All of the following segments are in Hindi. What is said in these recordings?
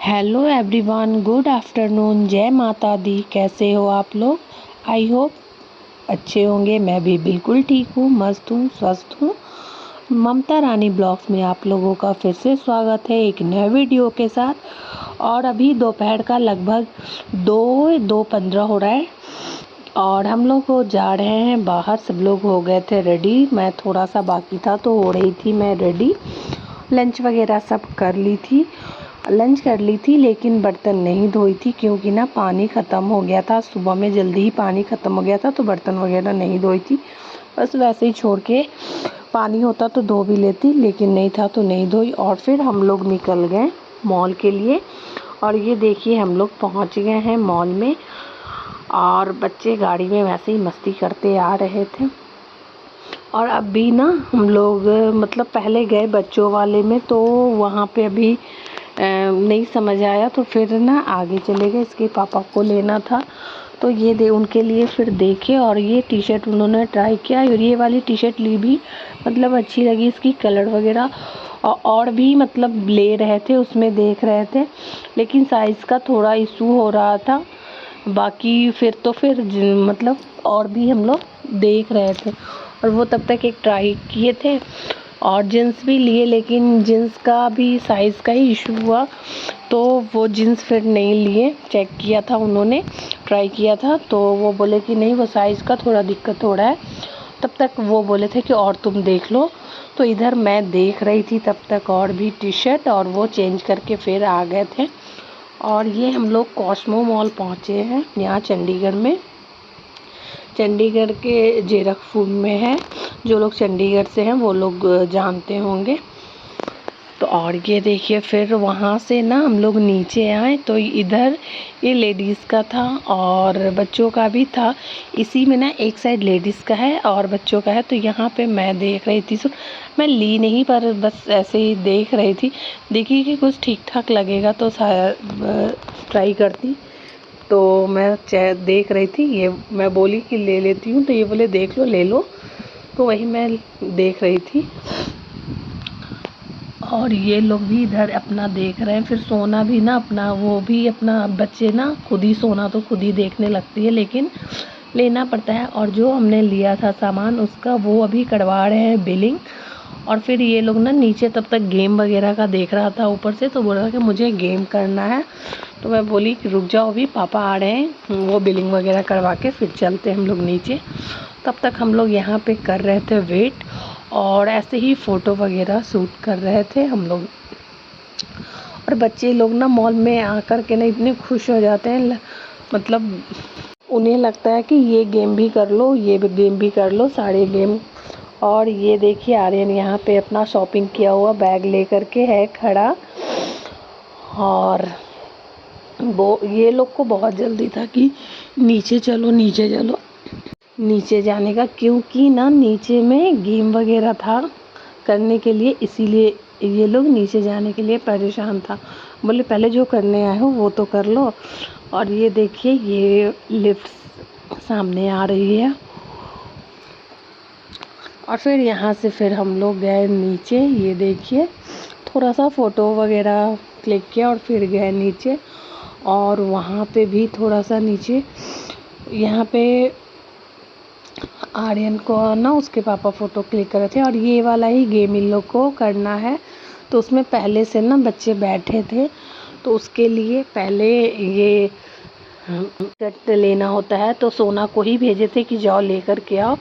Hello everyone, good afternoon. जय माता दी। कैसे हो आप लोग? आई होप अच्छे होंगे। मैं भी बिल्कुल ठीक हूँ, मस्त हूँ, स्वस्थ हूँ। ममता रानी ब्लॉग्स में आप लोगों का फिर से स्वागत है एक नए वीडियो के साथ। और अभी दोपहर का लगभग 2:15 हो रहा है और हम लोग को जा रहे हैं बाहर। सब लोग हो गए थे रेडी, मैं थोड़ा सा बाकी था तो हो रही थी मैं रेडी। लंच वगैरह सब कर ली थी, लंच कर ली थी, लेकिन बर्तन नहीं धोई थी क्योंकि ना पानी ख़त्म हो गया था। सुबह में जल्दी ही पानी ख़त्म हो गया था तो बर्तन वगैरह नहीं धोई थी, बस वैसे ही छोड़ के। पानी होता तो धो भी लेती, लेकिन नहीं था तो नहीं धोई। और फिर हम लोग निकल गए मॉल के लिए। और ये देखिए हम लोग पहुंच गए हैं मॉल में और बच्चे गाड़ी में वैसे ही मस्ती करते आ रहे थे। और अभी ना हम लोग मतलब पहले गए बच्चों वाले में तो वहाँ पे अभी नहीं समझ आया तो फिर ना आगे चले गए। इसके पापा को लेना था तो ये दे उनके लिए फिर देखे और ये टी शर्ट उन्होंने ट्राई किया और ये वाली टी शर्ट ली भी, मतलब अच्छी लगी इसकी कलर वगैरह। और भी मतलब ले रहे थे, उसमें देख रहे थे, लेकिन साइज़ का थोड़ा इशू हो रहा था। बाकी फिर मतलब और भी हम लोग देख रहे थे और वो तब तक एक ट्राई किए थे और जीन्स भी लिए, लेकिन जीन्स का भी साइज़ का ही इशू हुआ तो वो जीन्स फिर नहीं लिए। चेक किया था उन्होंने, ट्राई किया था तो वो बोले कि नहीं वो साइज़ का थोड़ा दिक्कत हो रहा है। तब तक वो बोले थे कि और तुम देख लो, तो इधर मैं देख रही थी तब तक और भी टी शर्ट, और वो चेंज करके फिर आ गए थे। और ये हम लोग कॉस्मो मॉल पहुँचे हैं यहाँ चंडीगढ़ में। चंडीगढ़ के जीरकपुर में है, जो लोग चंडीगढ़ से हैं वो लोग जानते होंगे। तो और ये देखिए फिर वहाँ से ना हम लोग नीचे आए तो इधर ये लेडीज़ का था और बच्चों का भी था। इसी में ना एक साइड लेडीज़ का है और बच्चों का है। तो यहाँ पे मैं देख रही थी, मैं ली नहीं पर बस ऐसे ही देख रही थी। देखी कि कुछ ठीक ठाक लगेगा तो शायद ट्राई करती। तो मैं देख रही थी, ये मैं बोली कि ले लेती हूँ तो ये बोले देख लो ले लो, तो वही मैं देख रही थी। और ये लोग भी इधर अपना देख रहे हैं। फिर सोना भी ना अपना, वो भी अपना बच्चे ना खुद ही सोना तो खुद ही देखने लगती है, लेकिन लेना पड़ता है। और जो हमने लिया था सामान उसका वो अभी करवा रहे हैं बिलिंग। और फिर ये लोग ना नीचे तब तक गेम वगैरह का देख रहा था ऊपर से, तो बोल रहा कि मुझे गेम करना है। तो मैं बोली कि रुक जाओ अभी पापा आ रहे हैं, वो बिलिंग वगैरह करवा के फिर चलते हम लोग नीचे। तब तक हम लोग यहाँ पे कर रहे थे वेट और ऐसे ही फ़ोटो वगैरह शूट कर रहे थे हम लोग। और बच्चे लोग ना मॉल में आकर के ना इतने खुश हो जाते हैं, मतलब उन्हें लगता है कि ये गेम भी कर लो, ये गेम भी कर लो, सारे गेम। और ये देखिए आर्यन यहाँ पे अपना शॉपिंग किया हुआ बैग लेकर के है खड़ा। और वो ये लोग को बहुत जल्दी था कि नीचे चलो नीचे चलो, नीचे जाने का, क्योंकि ना नीचे में गेम वगैरह था करने के लिए, इसीलिए ये लोग नीचे जाने के लिए परेशान था। बोले पहले जो करने आए हो वो तो कर लो। और ये देखिए ये लिफ्ट सामने आ रही है। और फिर यहाँ से फिर हम लोग गए नीचे, ये देखिए थोड़ा सा फ़ोटो वगैरह क्लिक किया और फिर गए नीचे। और वहाँ पे भी थोड़ा सा नीचे, यहाँ पे आर्यन को ना उसके पापा फ़ोटो क्लिक कर रहे थे। और ये वाला ही गेम इन लोग को करना है, तो उसमें पहले से ना बच्चे बैठे थे तो उसके लिए पहले ये टिकट लेना होता है। तो सोना को ही भेजे थे कि जाओ लेकर के आओ,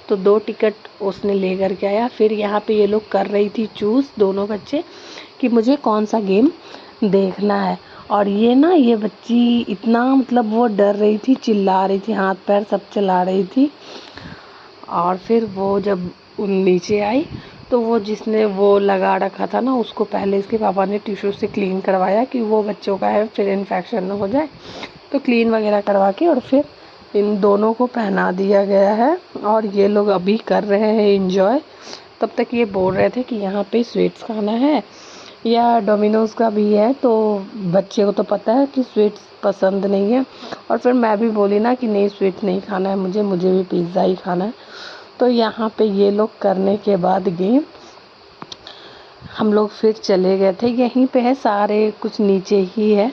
तो 2 टिकट उसने लेकर के आया। फिर यहाँ पे ये लोग कर रही थी चूज़ दोनों बच्चे कि मुझे कौन सा गेम देखना है। और ये ना ये बच्ची इतना मतलब वो डर रही थी, चिल्ला रही थी, हाथ पैर सब चला रही थी। और फिर वो जब नीचे आई तो वो जिसने वो लगा रखा था ना उसको पहले इसके पापा ने टिश्यू से क्लीन करवाया कि वो बच्चों का है फिर इन्फेक्शन ना हो जाए, तो क्लीन वगैरह करवा के और फिर इन दोनों को पहना दिया गया है। और ये लोग अभी कर रहे हैं एंजॉय। तब तक ये बोल रहे थे कि यहाँ पे स्वीट्स खाना है या डोमिनोज़ का भी है, तो बच्चे को तो पता है कि स्वीट्स पसंद नहीं है। और फिर मैं भी बोली ना कि नहीं स्वीट नहीं खाना है मुझे भी पिज़्ज़ा ही खाना है। तो यहाँ पे ये लोग करने के बाद गेम हम लोग फिर चले गए थे। यहीं पे है, सारे कुछ नीचे ही है,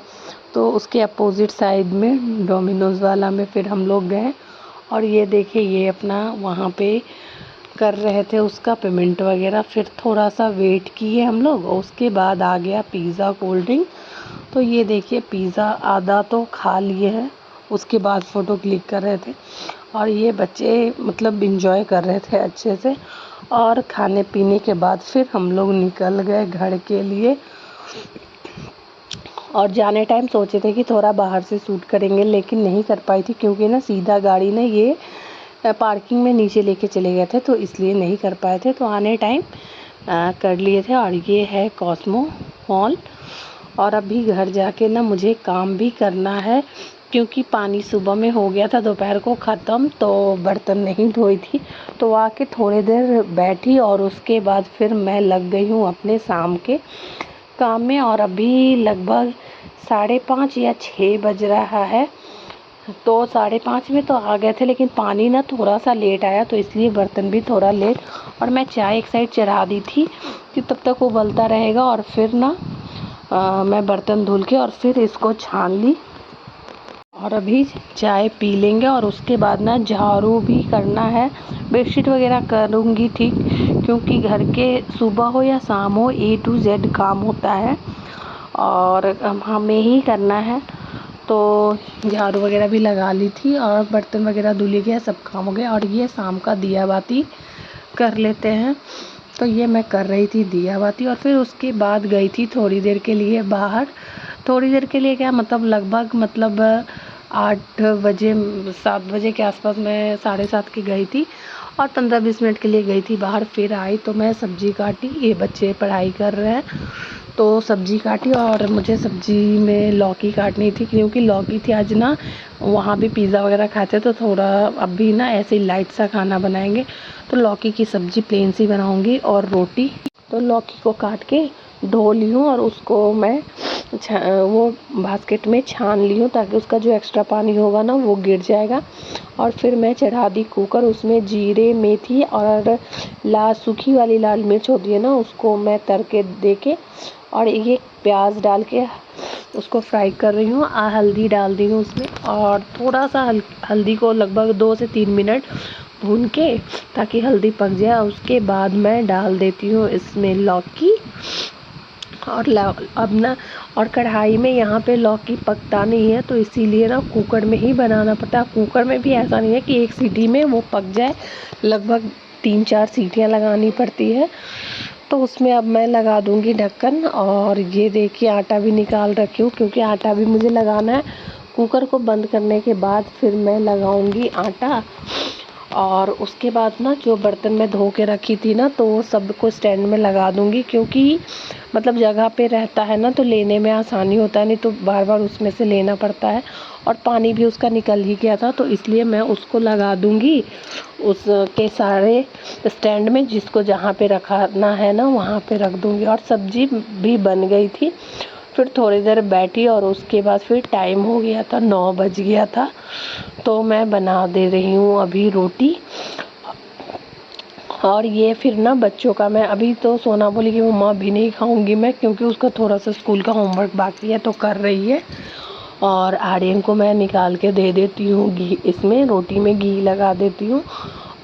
तो उसके अपोजिट साइड में डोमिनोज़ वाला में फिर हम लोग गए। और ये देखिए, ये अपना वहाँ पे कर रहे थे उसका पेमेंट वगैरह। फिर थोड़ा सा वेट किए हम लोग, और उसके बाद आ गया पिज़्ज़ा, कोल्ड ड्रिंक। तो ये देखिए, पिज़्ज़ा आधा तो खा लिए हैं, उसके बाद फ़ोटो क्लिक कर रहे थे। और ये बच्चे मतलब इंजॉय कर रहे थे अच्छे से। और खाने पीने के बाद फिर हम लोग निकल गए घर के लिए। और जाने टाइम सोचे थे कि थोड़ा बाहर से शूट करेंगे, लेकिन नहीं कर पाई थी, क्योंकि ना सीधा गाड़ी ना ये पार्किंग में नीचे लेके चले गए थे, तो इसलिए नहीं कर पाए थे। तो आने टाइम कर लिए थे। और ये है कॉस्मो मॉल। और अभी घर जाके ना मुझे काम भी करना है, क्योंकि पानी सुबह में हो गया था, दोपहर को ख़त्म, तो बर्तन नहीं धोई थी। तो आके थोड़ी देर बैठी, और उसके बाद फिर मैं लग गई हूँ अपने शाम के काम में। और अभी लगभग 5:30 या 6 बज रहा है। तो 5:30 में तो आ गए थे, लेकिन पानी ना थोड़ा सा लेट आया, तो इसलिए बर्तन भी थोड़ा लेट। और मैं चाय एक साइड चढ़ा दी थी कि तब तक वो उबलता रहेगा। और फिर ना मैं बर्तन धुल के और फिर इसको छान ली। और अभी चाय पी लेंगे, और उसके बाद ना झाड़ू भी करना है, बेडशीट वगैरह करूँगी ठीक, क्योंकि घर के सुबह हो या शाम हो A to Z काम होता है, और हमें ही करना है। तो झाड़ू वगैरह भी लगा ली थी, और बर्तन वगैरह धुल गया, सब काम हो गया। और ये शाम का दिया बाती कर लेते हैं। तो ये मैं कर रही थी दिया बाती, और फिर उसके बाद गई थी थोड़ी देर के लिए बाहर। थोड़ी देर के लिए क्या, मतलब लगभग 8 बजे 7 बजे के आसपास, मैं 7:30 की गई थी, और 15-20 मिनट के लिए गई थी बाहर। फिर आई तो मैं सब्ज़ी काटी, ये बच्चे पढ़ाई कर रहे हैं, तो सब्ज़ी काटी। और मुझे सब्ज़ी में लौकी काटनी थी, क्योंकि लौकी थी आज ना, वहाँ भी पिज़्ज़ा वगैरह खाते, तो थोड़ा अभी ना ऐसे ही लाइट सा खाना बनाएंगे, तो लौकी की सब्ज़ी प्लेन सी बनाऊंगी और रोटी। तो लौकी को काट के धो ली हूँ, और उसको मैं वो बास्केट में छान ली हूँ, ताकि उसका जो एक्स्ट्रा पानी होगा ना वो गिर जाएगा। और फिर मैं चढ़ा दी कुकर, उसमें जीरे, मेथी और सूखी वाली लाल मिर्च होती है ना, उसको मैं तड़के दे के, और ये प्याज डाल के उसको फ्राई कर रही हूँ। हल्दी डाल दी हूँ उसमें, और थोड़ा सा हल्दी को लगभग 2 से 3 मिनट भून के, ताकि हल्दी पक जाए। उसके बाद मैं डाल देती हूँ इसमें लौकी। और अब ना, और कढ़ाई में यहाँ पे लौकी पकता नहीं है, तो इसीलिए ना कुकर में ही बनाना पड़ता है। कुकर में भी ऐसा नहीं है कि एक सीटी में वो पक जाए, लगभग 3-4 सीटियाँ लगानी पड़ती है। तो उसमें अब मैं लगा दूँगी ढक्कन। और ये देखिए, आटा भी निकाल रखी हूँ, क्योंकि आटा भी मुझे लगाना है। कुकर को बंद करने के बाद फिर मैं लगाऊँगी आटा। और उसके बाद ना, जो बर्तन मैं धो के रखी थी ना, तो वो सबको स्टैंड में लगा दूँगी, क्योंकि मतलब जगह पे रहता है ना, तो लेने में आसानी होता है, नहीं तो बार बार उसमें से लेना पड़ता है। और पानी भी उसका निकल ही गया था, तो इसलिए मैं उसको लगा दूँगी उसके सारे स्टैंड में, जिसको जहाँ पे रखना है ना वहाँ पे रख दूँगी। और सब्ज़ी भी बन गई थी। फिर थोड़ी देर बैठी, और उसके बाद फिर टाइम हो गया था, 9 बज गया था। तो मैं बना दे रही हूँ अभी रोटी। और ये फिर ना बच्चों का, मैं अभी तो सोना बोली कि मम्मा अभी नहीं खाऊंगी मैं, क्योंकि उसका थोड़ा सा स्कूल का होमवर्क बाकी है, तो कर रही है। और आर्यन को मैं निकाल के दे देती हूँ घी, इसमें रोटी में घी लगा देती हूँ,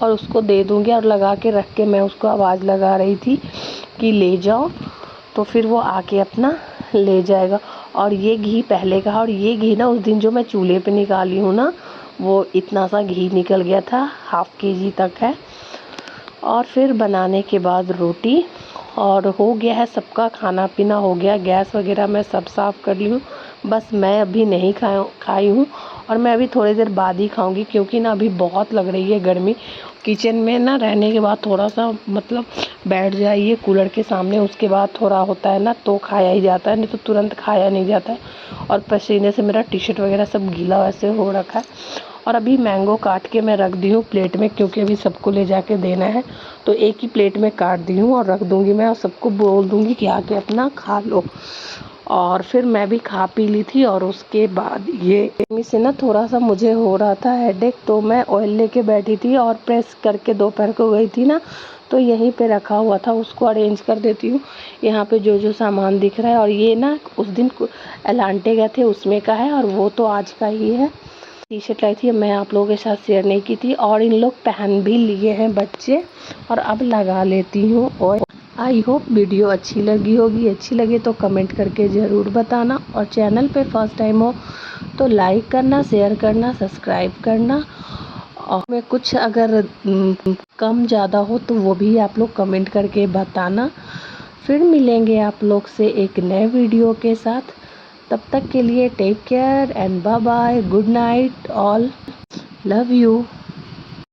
और उसको दे दूँगी। और लगा के रख के मैं उसको आवाज़ लगा रही थी कि ले जाओ, तो फिर वो आके अपना ले जाएगा। और ये घी पहले का, और ये घी ना उस दिन जो मैं चूल्हे पे निकाली हूँ ना, वो इतना सा घी निकल गया था, ½ kg तक है। और फिर बनाने के बाद रोटी, और हो गया है सबका खाना पीना हो गया। गैस वगैरह मैं सब साफ़ कर ली हूँ, बस मैं अभी नहीं खाई हूँ। और मैं अभी थोड़ी देर बाद ही खाऊंगी, क्योंकि ना अभी बहुत लग रही है गर्मी। किचन में ना रहने के बाद थोड़ा सा मतलब बैठ जाइए कूलर के सामने, उसके बाद थोड़ा होता है ना, तो खाया ही जाता है, नहीं तो तुरंत खाया नहीं जाता है। और पसीने से मेरा टी शर्ट वगैरह सब गीला वैसे हो रखा है। और अभी मैंगो काट के मैं रख दी हूँ प्लेट में, क्योंकि अभी सबको ले जाके देना है, तो एक ही प्लेट में काट दी हूँ और रख दूँगी मैं, और सबको बोल दूँगी कि आके अपना खा लो। और फिर मैं भी खा पी ली थी। और उसके बाद ये गर्मी से ना थोड़ा सा मुझे हो रहा था हेडेक, तो मैं ऑयल लेके बैठी थी, और प्रेस करके दोपहर को गई थी ना, तो यहीं पे रखा हुआ था, उसको अरेंज कर देती हूँ। यहाँ पे जो जो सामान दिख रहा है, और ये ना उस दिन एलांटे गए थे उसमें का है, और वो तो आज का ही है। टी शर्ट लाई थी, मैं आप लोगों के साथ शेयर नहीं की थी, और इन लोग पहन भी लिए हैं बच्चे, और अब लगा लेती हूँ। और आई होप वीडियो अच्छी लगी होगी। अच्छी लगे तो कमेंट करके ज़रूर बताना, और चैनल पे फर्स्ट टाइम हो तो लाइक करना, शेयर करना, सब्सक्राइब करना, और मैं कुछ अगर कम ज़्यादा हो तो वो भी आप लोग कमेंट करके बताना। फिर मिलेंगे आप लोग से एक नए वीडियो के साथ। तब तक के लिए take care and bye bye, good night all, love you.